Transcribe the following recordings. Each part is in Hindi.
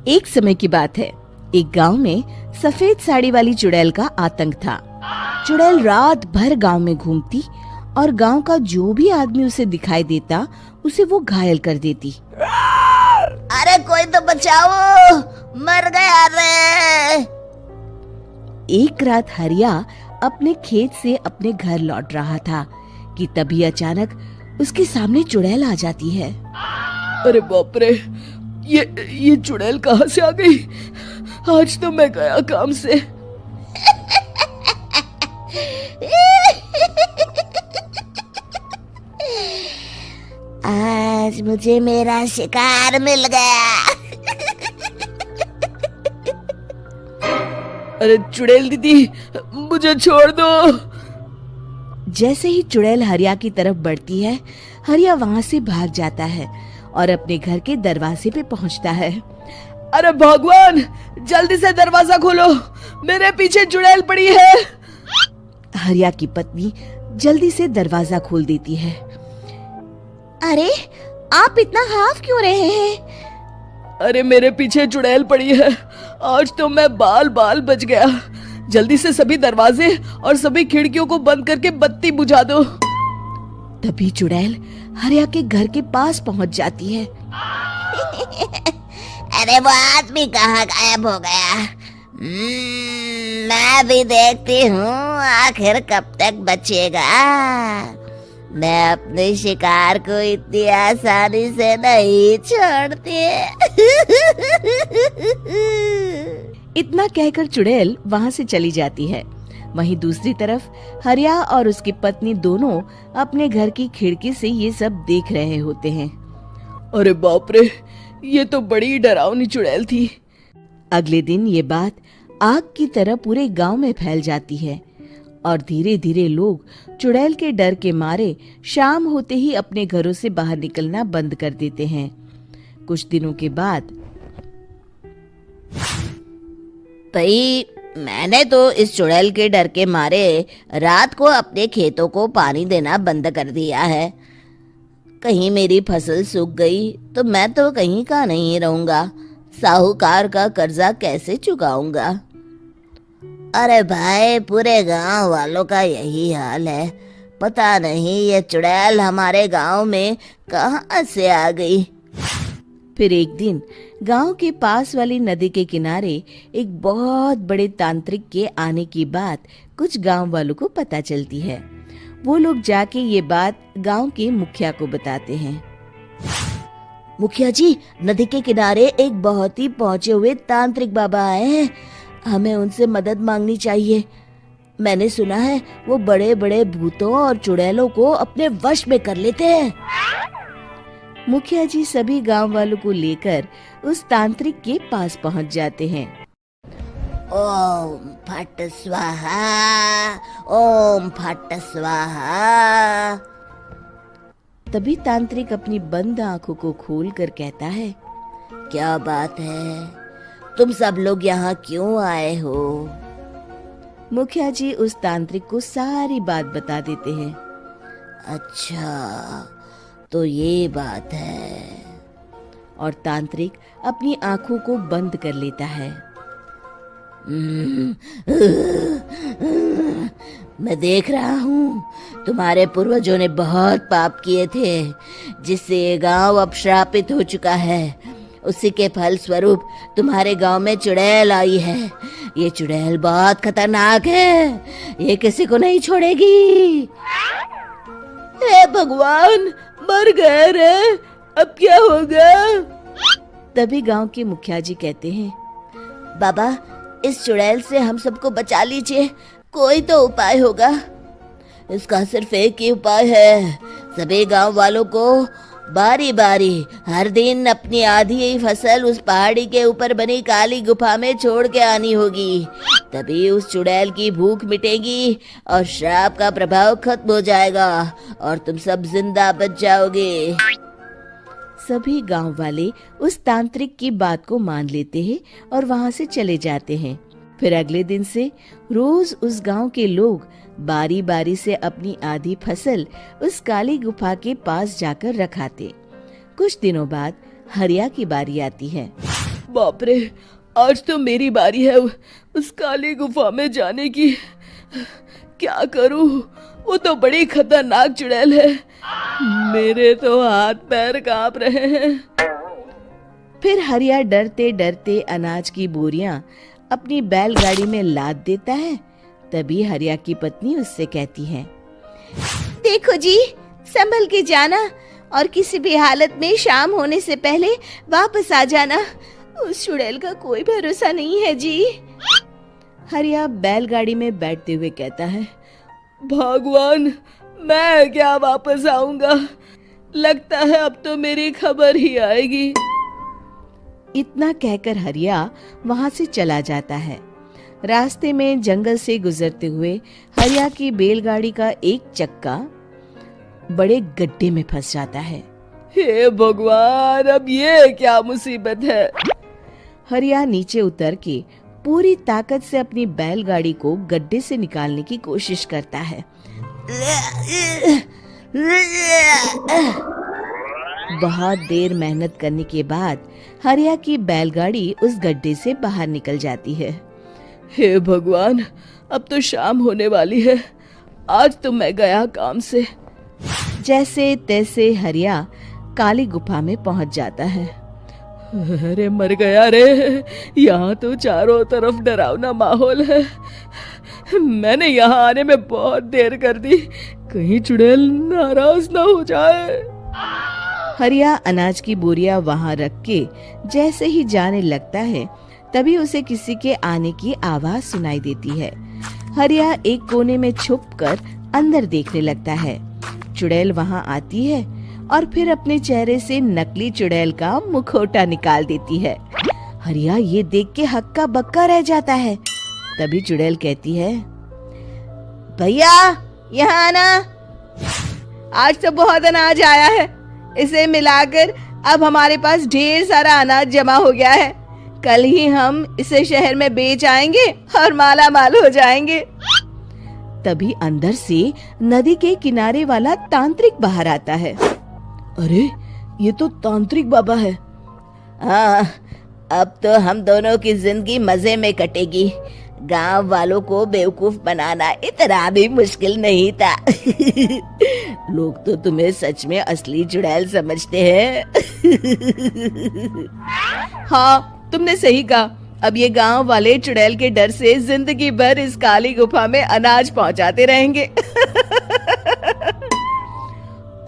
एक समय की बात है। एक गांव में सफेद साड़ी वाली चुड़ैल का आतंक था। चुड़ैल रात भर गांव में घूमती और गांव का जो भी आदमी उसे दिखाई देता उसे वो घायल कर देती। अरे कोई तो बचाओ, मर गया रे। एक रात हरिया अपने खेत से अपने घर लौट रहा था कि तभी अचानक उसके सामने चुड़ैल आ जाती है। अरे बाप रे, ये चुड़ैल कहाँ से आ गई? आज तो मैं गया काम से। आज मुझे मेरा शिकार मिल गया। अरे चुड़ैल दीदी, मुझे छोड़ दो। जैसे ही चुड़ैल हरिया की तरफ बढ़ती है, हरिया वहाँ से भाग जाता है और अपने घर के दरवाजे पे पहुँचता है। अरे भगवान, जल्दी से दरवाजा खोलो, मेरे पीछे चुड़ैल पड़ी है। हरिया की पत्नी जल्दी से दरवाजा खोल देती है। अरे आप इतना हाफ क्यों रहे हैं? अरे मेरे पीछे चुड़ैल पड़ी है, आज तो मैं बाल बाल बच गया। जल्दी से सभी दरवाजे और सभी खिड़कियों को बंद करके बत्ती बुझा दो। तभी चुड़ैल हरिया के घर के पास पहुंच जाती है। अरे वो आदमी कहाँ गायब हो गया? मैं भी देखती हूँ आखिर कब तक बचेगा। मैं अपने शिकार को इतनी आसानी से नहीं छोड़ती। इतना कहकर चुड़ैल वहाँ से चली जाती है। वहीं दूसरी तरफ हरिया और उसकी पत्नी दोनों अपने घर की खिड़की से ये सब देख रहे होते हैं। अरे बाप रे, ये तो बड़ी डरावनी चुड़ैल थी। अगले दिन ये बात आग की तरह पूरे गांव में फैल जाती है और धीरे धीरे लोग चुड़ैल के डर के मारे शाम होते ही अपने घरों से बाहर निकलना बंद कर देते हैं। कुछ दिनों के बाद भाई, मैंने तो इस चुड़ैल के डर के मारे रात को अपने खेतों को पानी देना बंद कर दिया है। कहीं मेरी फसल सूख गई तो मैं तो कहीं का नहीं रहूंगा। साहूकार का कर्जा कैसे चुकाऊंगा? अरे भाई, पूरे गांव वालों का यही हाल है। पता नहीं ये चुड़ैल हमारे गांव में कहां से आ गई। फिर एक दिन गांव के पास वाली नदी के किनारे एक बहुत बड़े तांत्रिक के आने की बात कुछ गांव वालों को पता चलती है। वो लोग जाके ये बात गांव के मुखिया को बताते हैं। मुखिया जी, नदी के किनारे एक बहुत ही पहुंचे हुए तांत्रिक बाबा आए हैं। हमें उनसे मदद मांगनी चाहिए। मैंने सुना है वो बड़े बड़े भूतों और चुड़ैलों को अपने वश में कर लेते हैं। मुखिया जी सभी गांव वालों को लेकर उस तांत्रिक के पास पहुंच जाते हैं। ओम फट स्वाहा, ओम फट स्वाहा। तभी तांत्रिक अपनी बंद आंखों को खोलकर कहता है, क्या बात है? तुम सब लोग यहाँ क्यों आए हो? मुखिया जी उस तांत्रिक को सारी बात बता देते हैं। अच्छा, तो ये बात है। और तांत्रिक अपनी आंखों को बंद कर लेता है। मैं देख रहा हूँ तुम्हारे पूर्वजों ने बहुत पाप किए थे, जिससे ये गांव अब श्रापित हो चुका है। उसी के फल स्वरूप तुम्हारे गांव में चुड़ैल आई है। ये चुड़ैल बहुत खतरनाक है, ये किसी को नहीं छोड़ेगी। हे भगवान, मर गए रे, अब क्या होगा? तभी गांव के मुखिया जी कहते हैं, बाबा, इस चुड़ैल से हम सबको बचा लीजिए, कोई तो उपाय होगा। इसका सिर्फ एक ही उपाय है। सभी गांव वालों को बारी बारी हर दिन अपनी आधी फसल उस पहाड़ी के ऊपर बनी काली गुफा में छोड़ के आनी होगी। तभी उस चुड़ैल की भूख मिटेगी और श्राप का प्रभाव खत्म हो जाएगा और तुम सब जिंदा बच जाओगे। सभी गांव वाले उस तांत्रिक की बात को मान लेते हैं और वहां से चले जाते हैं। फिर अगले दिन से रोज उस गांव के लोग बारी बारी से अपनी आधी फसल उस काली गुफा के पास जाकर रखाते। कुछ दिनों बाद हरिया की बारी आती है। बाप रे, आज तो मेरी बारी है उस काली गुफा में जाने की। क्या करूं, वो तो बड़ी खतरनाक चुड़ैल है। मेरे तो हाथ पैर कांप रहे हैं। फिर हरिया डरते डरते अनाज की बोरियां अपनी बैलगाड़ी में लाद देता है। तभी हरिया की पत्नी उससे कहती है, देखो जी, संभल के जाना और किसी भी हालत में शाम होने से पहले वापस आ जाना। उस चुड़ैल का कोई भरोसा नहीं है जी। हरिया बैलगाड़ी में बैठते हुए कहता है, भगवान, मैं क्या वापस आऊंगा? लगता है अब तो मेरी खबर ही आएगी। इतना कहकर हरिया वहां से चला जाता है। रास्ते में जंगल से गुजरते हुए हरिया की बैलगाड़ी का एक चक्का बड़े गड्ढे में फंस जाता है। हे भगवान, अब ये क्या मुसीबत है? हरिया नीचे उतर के पूरी ताकत से अपनी बैलगाड़ी को गड्ढे से निकालने की कोशिश करता है। बहुत देर मेहनत करने के बाद हरिया की बैलगाड़ी उस गड्ढे से बाहर निकल जाती है। हे भगवान, अब तो शाम होने वाली है। आज तो मैं गया काम से। जैसे तैसे हरिया काली गुफा में पहुंच जाता है। अरे मर गया रे, यहाँ तो चारों तरफ डरावना माहौल है। मैंने यहाँ आने में बहुत देर कर दी, कहीं चुड़ैल नाराज ना हो जाए। हरिया अनाज की बोरिया वहां रख के जैसे ही जाने लगता है, तभी उसे किसी के आने की आवाज सुनाई देती है। हरिया एक कोने में छुपकर अंदर देखने लगता है। चुड़ैल वहां आती है और फिर अपने चेहरे से नकली चुड़ैल का मुखौटा निकाल देती है। हरिया ये देख के हक्का बक्का रह जाता है। तभी चुड़ैल कहती है, भैया यहाँ आना। आज तो बहुत अनाज आया है, इसे मिलाकर अब हमारे पास ढेर सारा अनाज जमा हो गया है। कल ही हम इसे शहर में बेच आएंगे और माला माल हो जाएंगे। तभी अंदर से नदी के किनारे वाला तांत्रिक बाहर आता है। अरे, ये तो तांत्रिक बाबा है। हाँ, अब तो हम दोनों की जिंदगी मजे में कटेगी। गांव वालों को बेवकूफ बनाना इतना भी मुश्किल नहीं था। लोग तो तुम्हें सच में असली चुड़ैल समझते हैं। हाँ, तुमने सही कहा। अब ये गांव वाले चुड़ैल के डर से जिंदगी भर इस काली गुफा में अनाज पहुंचाते रहेंगे।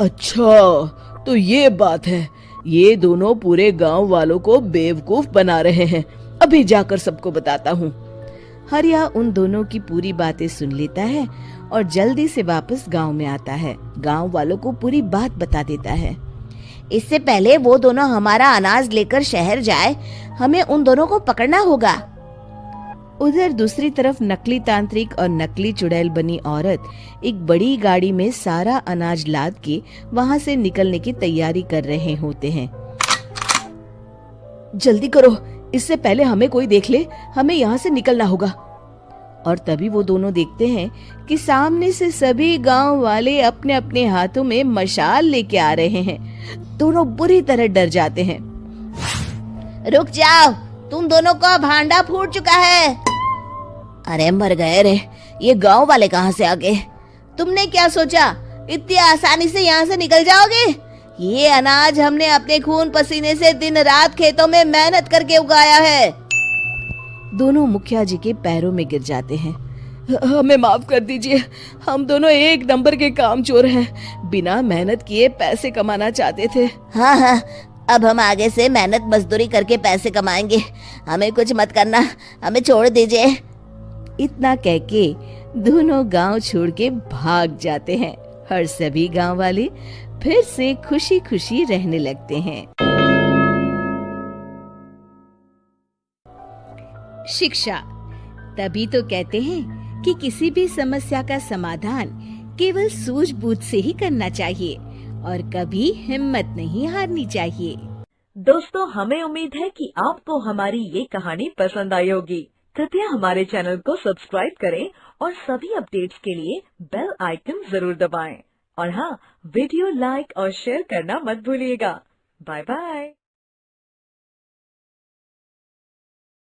अच्छा, तो ये बात है। ये दोनों पूरे गांव वालों को बेवकूफ बना रहे हैं। अभी जाकर सबको बताता हूँ। हरिया उन दोनों की पूरी बातें सुन लेता है और जल्दी से वापस गांव में आता है। गांव वालों को पूरी बात बता देता है। इससे पहले वो दोनों हमारा अनाज लेकर शहर जाए, हमें उन दोनों को पकड़ना होगा। उधर दूसरी तरफ नकली तांत्रिक और नकली चुड़ैल बनी औरत एक बड़ी गाड़ी में सारा अनाज लाद के वहां से निकलने की तैयारी कर रहे होते हैं। जल्दी करो, इससे पहले हमें कोई देख ले। हमें यहाँ से निकलना होगा। और तभी वो दोनों देखते हैं कि सामने से सभी गांव वाले अपने अपने हाथों में मशाल लेके आ रहे हैं। दोनों बुरी तरह डर जाते हैं। रुक जाओ, तुम दोनों का भांडा फूट चुका है। अरे मर गए रे, ये गांव वाले कहाँ से आ गए? तुमने क्या सोचा इतनी आसानी से यहाँ से निकल जाओगे? ये अनाज हमने अपने खून पसीने से दिन रात खेतों में मेहनत करके उगाया है। दोनों मुखिया जी के पैरों में गिर जाते हैं। हमें माफ कर दीजिए, हम दोनों एक नंबर के कामचोर हैं। बिना मेहनत किए पैसे कमाना चाहते थे। हाँ, अब हम आगे से मेहनत मजदूरी करके पैसे कमाएंगे। हमें कुछ मत करना, हमें छोड़ दीजिए। इतना कह के दोनों गांव छोड़ के भाग जाते हैं और सभी गांव वाले फिर से खुशी खुशी रहने लगते हैं। शिक्षा, तभी तो कहते हैं कि किसी भी समस्या का समाधान केवल सूझबूझ से ही करना चाहिए और कभी हिम्मत नहीं हारनी चाहिए। दोस्तों, हमें उम्मीद है कि आपको हमारी ये कहानी पसंद आई होगी। कृपया हमारे चैनल को सब्सक्राइब करें और सभी अपडेट्स के लिए बेल आइकन जरूर दबाएं। और हाँ, वीडियो लाइक और शेयर करना मत भूलिएगा। Bye bye.